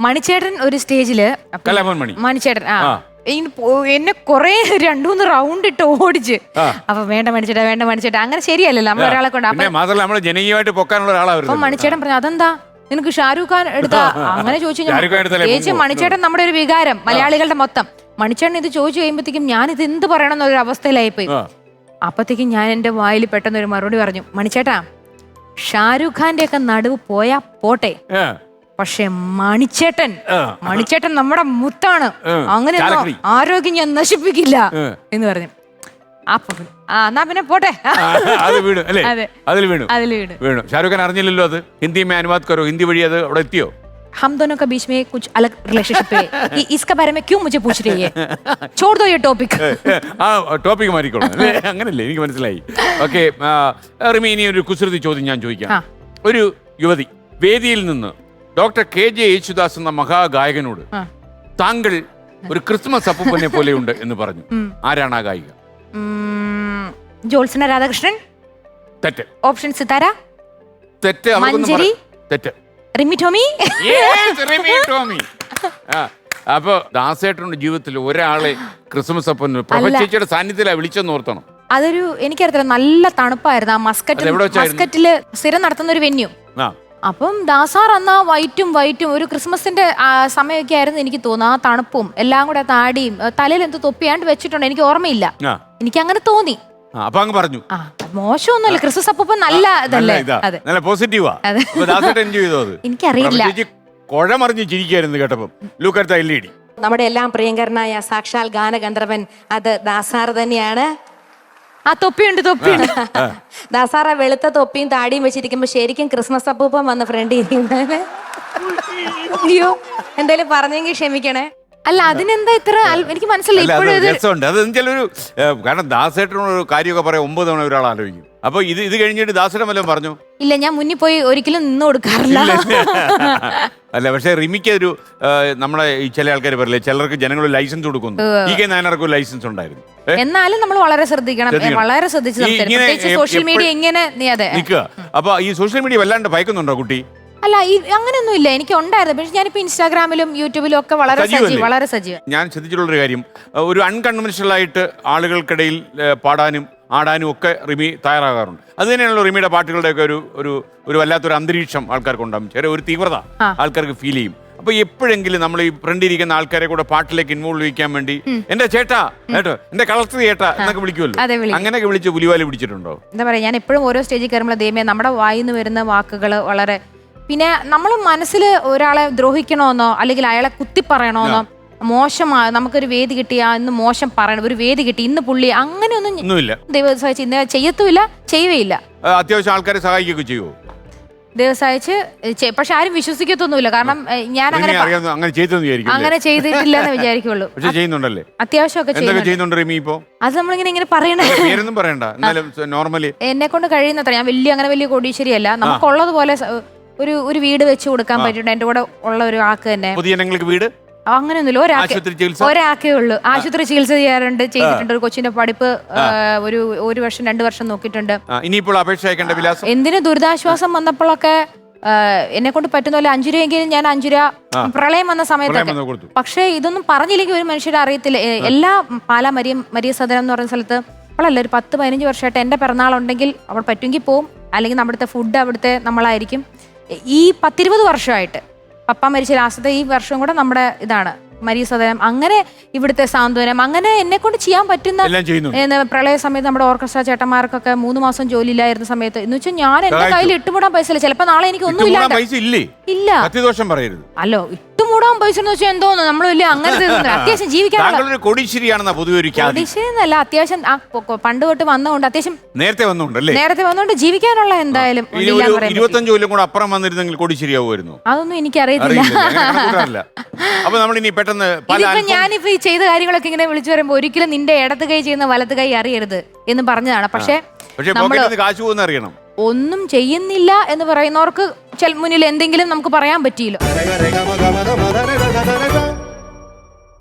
മണിച്ചേട്ടൻ ഒരു സ്റ്റേജില് മണിച്ചേട്ടൻ എന്നെ കൊറേ 2-3 റൗണ്ട് ഇട്ട് ഓടിച്ച്. അപ്പൊ വേണ്ട മണിച്ചേട്ടാ അങ്ങനെ ശരിയല്ലല്ലോ നമ്മൾ ഒരാളെ കൊണ്ട്. അപ്പൊ മണിച്ചേട്ടൻ പറഞ്ഞു അതെന്താ നിനക്ക് ഷാരൂഖ് ഖാൻ എടുത്ത അങ്ങനെ ചോദിച്ചു. ചേച്ചി മണിച്ചേട്ടൻ നമ്മുടെ ഒരു വികാരം മലയാളികളുടെ മൊത്തം. മണിച്ചേട്ടൻ ഇത് ചോദിച്ചു കഴിയുമ്പോഴത്തേക്കും ഞാൻ ഇത് എന്ത് പറയണം എന്നൊരു അവസ്ഥയിലായിപ്പോയി. അപ്പത്തേക്കും ഞാൻ എന്റെ വായിൽ പെട്ടെന്ന് ഒരു മറുപടി പറഞ്ഞു, മണിച്ചേട്ടാ ഷാരൂഖ് ഖാന്റെ ഒക്കെ നടുവ് പോയാ പോട്ടെ, പക്ഷെ മണിച്ചേട്ടൻ നമ്മുടെ മുത്താണ്, അങ്ങനെ ആരോഗ്യം ഞാൻ നശിപ്പിക്കില്ല എന്ന് പറഞ്ഞു. അപ്പൊ എന്നാ പിന്നെ പോട്ടെ. ഷാരൂഖ് ഖാൻ അറിഞ്ഞില്ലല്ലോ അത്. ഹിന്ദി में अनुवाद करो, ഹിന്ദി വഴി അത് അവിടെ എത്തിയോ? हम दोनों का बीच में कुछ अलग रिलेशनशिप है, इसके बारे में क्यों मुझे पूछ रही है? छोड़ दो ये टॉपिक. ടോപ്പിക് മാറിക്കോളൂ. അങ്ങനല്ലേ, എനിക്ക് മനസ്സിലായി. ഓക്കെ റിമി, ഇനി ഒരു കുസൃതി ചോദ്യം ഞാൻ ചോദിക്കാം. ഒരു യുവതി വേദിയിൽ നിന്ന് ഡോക്ടർ KJ യേശുദാസ് എന്ന മഹാഗായകനോട് താങ്കൾ ഒരു ക്രിസ്മസ് അപ്പൂപ്പനെ പോലെയുണ്ട് എന്ന് പറഞ്ഞു. ആരാണ് ആ ഗായിക? ജോത്സന രാധാകൃഷ്ണൻ. തെറ്റ്. ഓപ്ഷൻ സിതാര. തെറ്റ്. മഞ്ജരി. തെറ്റ്. റിമി ടോമി. അപ്പൊ ദാസേട്ടന്റെ ജീവിതത്തിൽ ഒരാളെ ക്രിസ്മസ് അപ്പൻ പ്രഭചേച്ചിയുടെ സാന്നിധ്യത്തിലാണ് വിളിച്ചെന്ന് ഓർത്തണം. അതൊരു എനിക്കറിയത്തില്ല, നല്ല തണുപ്പായിരുന്നു. ആ മസ്കറ്റില് സ്ഥിരം നടത്തുന്ന ഒരു വെന്യൂ. അപ്പം ദാസാർ അന്ന് ആ വൈറ്റും ഒരു ക്രിസ്മസിന്റെ സമയമൊക്കെ ആയിരുന്നു എനിക്ക് തോന്നുന്നു. ആ തണുപ്പും എല്ലാം കൂടെ താടിയും തലയിൽ എന്ത് തൊപ്പിയാണ്ട് വെച്ചിട്ടുണ്ട്, എനിക്ക് ഓർമ്മയില്ല, എനിക്ക് അങ്ങനെ തോന്നി. അപ്പൊ അങ്ങ് പറഞ്ഞു മോശമൊന്നുമല്ല, ക്രിസ്മസ് അപ്പൂപ്പൻ നല്ല ഇതല്ലേ. നല്ല പോസിറ്റീവാ. എനിക്കറിയില്ല, കുഴമറിഞ്ഞ് ചിരിക്കായിരുന്നു കേട്ടപ്പം. ലൂക്കടുത്ത LED നമ്മുടെ എല്ലാം പ്രിയങ്കരനായ സാക്ഷാൽ ഗാനഗന്ധർവൻ അത് ദാസാർ തന്നെയാണ്. ആ തൊപ്പിയുണ്ട്. ദാസാറ വെളുത്ത തൊപ്പിയും താടിയും വെച്ചിരിക്കുമ്പോ ശരിക്കും ക്രിസ്മസ് അപ്പൂപ്പൻ വന്ന് ഫ്രണ്ട് ഇരിക്കുന്നത്. അയ്യോ, എന്തായാലും പറഞ്ഞെങ്കിൽ ക്ഷമിക്കണേ. അല്ല അതിനെന്താ ഇത്ര എനിക്ക് മനസ്സിലായി. കാരണം ദാസേട്ടനോട് ഒരു കാര്യമൊക്കെ പറയാം 9 തവണ ഒരാൾ ആലോചിക്കും. അപ്പൊ ഇത് കഴിഞ്ഞിട്ട് ദാസേട്ടൻ വല്ലതും പറഞ്ഞു? ഇല്ല, ഞാൻ മുന്നിൽ പോയി ഒരിക്കലും നിന്ന് കൊടുക്കാറില്ല. അല്ല, പക്ഷെ റിമിക്ക് ഒരു നമ്മളെ ഈ ചില ആൾക്കാർ പറയില്ലേ, ചിലർക്ക് ജനങ്ങൾ ലൈസൻസ് കൊടുക്കുന്നു. നായനാർക്കും ലൈസൻസ് ഉണ്ടായിരുന്നു. എന്നാലും നമ്മൾ വളരെ ശ്രദ്ധിക്കണം, വളരെ ശ്രദ്ധിച്ച് സോഷ്യൽ മീഡിയ ഇങ്ങനെ നിൽക്കുക. അപ്പൊ ഈ സോഷ്യൽ മീഡിയ വല്ലാണ്ട് ഭയക്കുന്നുണ്ടോ കുട്ടി? അല്ല, അങ്ങനെയൊന്നും ഇല്ല, എനിക്ക് ഉണ്ടായിരുന്നു. പക്ഷെ ഞാനിപ്പോ ഇൻസ്റ്റാഗ്രാമിലും യൂട്യൂബിലും ഒക്കെ വളരെ സജീവം. ഞാൻ ശ്രദ്ധിച്ചിട്ടുള്ളൊരു കാര്യം, ഒരു അൺകൺവെൻഷണൽ ആയിട്ട് ആളുകൾക്കിടയിൽ പാടാനും ആടാനും ഒക്കെ റിമി തയ്യാറാകാറുണ്ട്. അത് തന്നെയാണല്ലോ റിമിയുടെ പാട്ടുകളുടെയൊക്കെ ഒരു വല്ലാത്തൊരു അന്തരീക്ഷം ആൾക്കാർക്കുണ്ടാകും, ചെറിയ ഒരു തീവ്രത ആൾക്കാർക്ക് ഫീൽ ചെയ്യും. അപ്പൊ എപ്പോഴെങ്കിലും നമ്മൾ ഈ ഫ്രണ്ടിരിക്കുന്ന ആൾക്കാരെ കൂടെ പാട്ടിലേക്ക് ഇൻവോൾവ് ചെയ്യിക്കാൻ വേണ്ടി എന്റെ ചേട്ടാ കേട്ടോ, എന്റെ കളക്ടർ ചേട്ടാ എന്നൊക്കെ വിളിക്കുമല്ലോ, അങ്ങനെയൊക്കെ വിളിച്ച് പുലിവാലി പിടിച്ചിട്ടുണ്ടോ? എന്താ പറയാ, ഞാൻ എപ്പോഴും ഓരോ സ്റ്റേജിൽ കയറുമ്പോൾ ദൈവമേ നമ്മുടെ വായിന്ന് വരുന്ന വാക്കുകൾ വളരെ, പിന്നെ നമ്മൾ മനസ്സിൽ ഒരാളെ ദ്രോഹിക്കണമെന്നോ അല്ലെങ്കിൽ അയാളെ കുത്തി പറയണമെന്നോ, മോശമാണ് നമുക്കൊരു വേദി കിട്ടിയാ ഇന്ന് മോശം പറയണം, ഒരു വേദി കിട്ടി ഇന്ന് പുള്ളി, അങ്ങനെയൊന്നും ദൈവം സഹായിച്ച് ഇന്ന് ചെയ്യത്തുമില്ല, ചെയ്യുകയില്ല. അത്യാവശ്യം ആൾക്കാരെ സഹായിക്കുകയൊക്കെ ചെയ്യുമോ? ദൈവം സഹായിച്ച്, പക്ഷെ ആരും വിശ്വസിക്കത്തൊന്നുമില്ല. കാരണം ഞാൻ അങ്ങനെ ചെയ്തിട്ടില്ലെന്ന് വിചാരിക്കുള്ളൂ. അത്യാവശ്യം ഒക്കെ അത് നമ്മളിങ്ങനെ പറയണേ. എന്നെ കൊണ്ട് കഴിയുന്നത്ര, ഞാൻ വലിയ കോടീശ്വരിയല്ല, നമുക്കുള്ളതുപോലെ ഒരു വീട് വെച്ച് കൊടുക്കാൻ പറ്റിയിട്ടുണ്ട്. എന്റെ കൂടെ ഉള്ള ഒരു ആൾക്ക് തന്നെ വീട് അങ്ങനെയൊന്നുമില്ല, ഒരാക്കേ ഉള്ളൂ. ആശുപത്രി ചികിത്സ ചെയ്തിട്ടുണ്ട്. ഒരു കൊച്ചിന്റെ പഠിപ്പ് 1 വർഷം 2 വർഷം നോക്കിയിട്ടുണ്ട്. ഇനിയിപ്പോൾ അപേക്ഷ അയക്കേണ്ട വിലാസം എന്തിനു ദുരിതാശ്വാസം വന്നപ്പോഴൊക്കെ എന്നെ കൊണ്ട് പറ്റുന്ന പോലെ 5 രൂപയെങ്കിലും ഞാൻ 5 രൂപ പ്രളയം വന്ന സമയത്തൊക്കെ. പക്ഷെ ഇതൊന്നും പറഞ്ഞില്ലെങ്കിൽ ഒരു മനുഷ്യരെ അറിയത്തില്ല. എല്ലാ പാലാ മരിയ സദനം എന്ന് പറയുന്ന സ്ഥലത്ത് അവളല്ല ഒരു 10-15 വർഷമായിട്ട് എന്റെ പിറന്നാളുണ്ടെങ്കിൽ അവൾ പറ്റുമെങ്കിൽ പോവും, അല്ലെങ്കിൽ അവിടുത്തെ ഫുഡ് അവിടുത്തെ നമ്മളായിരിക്കും. ഈ 10-20 വർഷമായിട്ട് പപ്പ മരിച്ച ലാസ്റ്റത്തെ ഈ വർഷം കൂടെ നമ്മുടെ ഇതാണ് മരിയ സദനം. അങ്ങനെ ഇവിടുത്തെ സാന്ത്വനം, അങ്ങനെ എന്നെ കൊണ്ട് ചെയ്യാൻ പറ്റുന്ന പ്രളയ സമയത്ത് നമ്മുടെ ഓർക്കസ്ട്ര ചേട്ടന്മാർക്കൊക്കെ 3 മാസം ജോലി ഇല്ലായിരുന്ന സമയത്ത് എന്ന് വെച്ചാൽ ഞാൻ എന്റെ കയ്യിൽ ഇട്ടുമൂടാൻ പൈസ ഇല്ല. ചിലപ്പോ നാളെ എനിക്ക് ഒന്നും ഇല്ല. അല്ലോ, ഇട്ടുമൂടാൻ പൈസ എന്ന് വെച്ചാൽ എന്തോന്നു നമ്മളില്ല, അങ്ങനത്തെ അത്യാവശ്യം ജീവിക്കാനുള്ള കോടീശ്വരിന്നല്ല, അത്യാവശ്യം പണ്ട് തൊട്ട് വന്നുകൊണ്ട് അത്യാവശ്യം നേരത്തെ വന്നുകൊണ്ട് ജീവിക്കാനുള്ള എന്തായാലും അതൊന്നും എനിക്കറിയത്തില്ല. ഞാനിപ്പോ ഈ ചെയ്ത കാര്യങ്ങളൊക്കെ ഇങ്ങനെ വിളിച്ചു വരുമ്പോ ഒരിക്കലും നിന്റെ ഇടത്ത് കൈ ചെയ്യുന്ന വലത്ത് കൈ അറിയരുത് എന്ന് പറഞ്ഞതാണ്. പക്ഷെ ഒന്നും ചെയ്യുന്നില്ല എന്ന് പറയുന്നവർക്ക് മുന്നിൽ എന്തെങ്കിലും നമുക്ക് പറയാൻ പറ്റിയില്ല.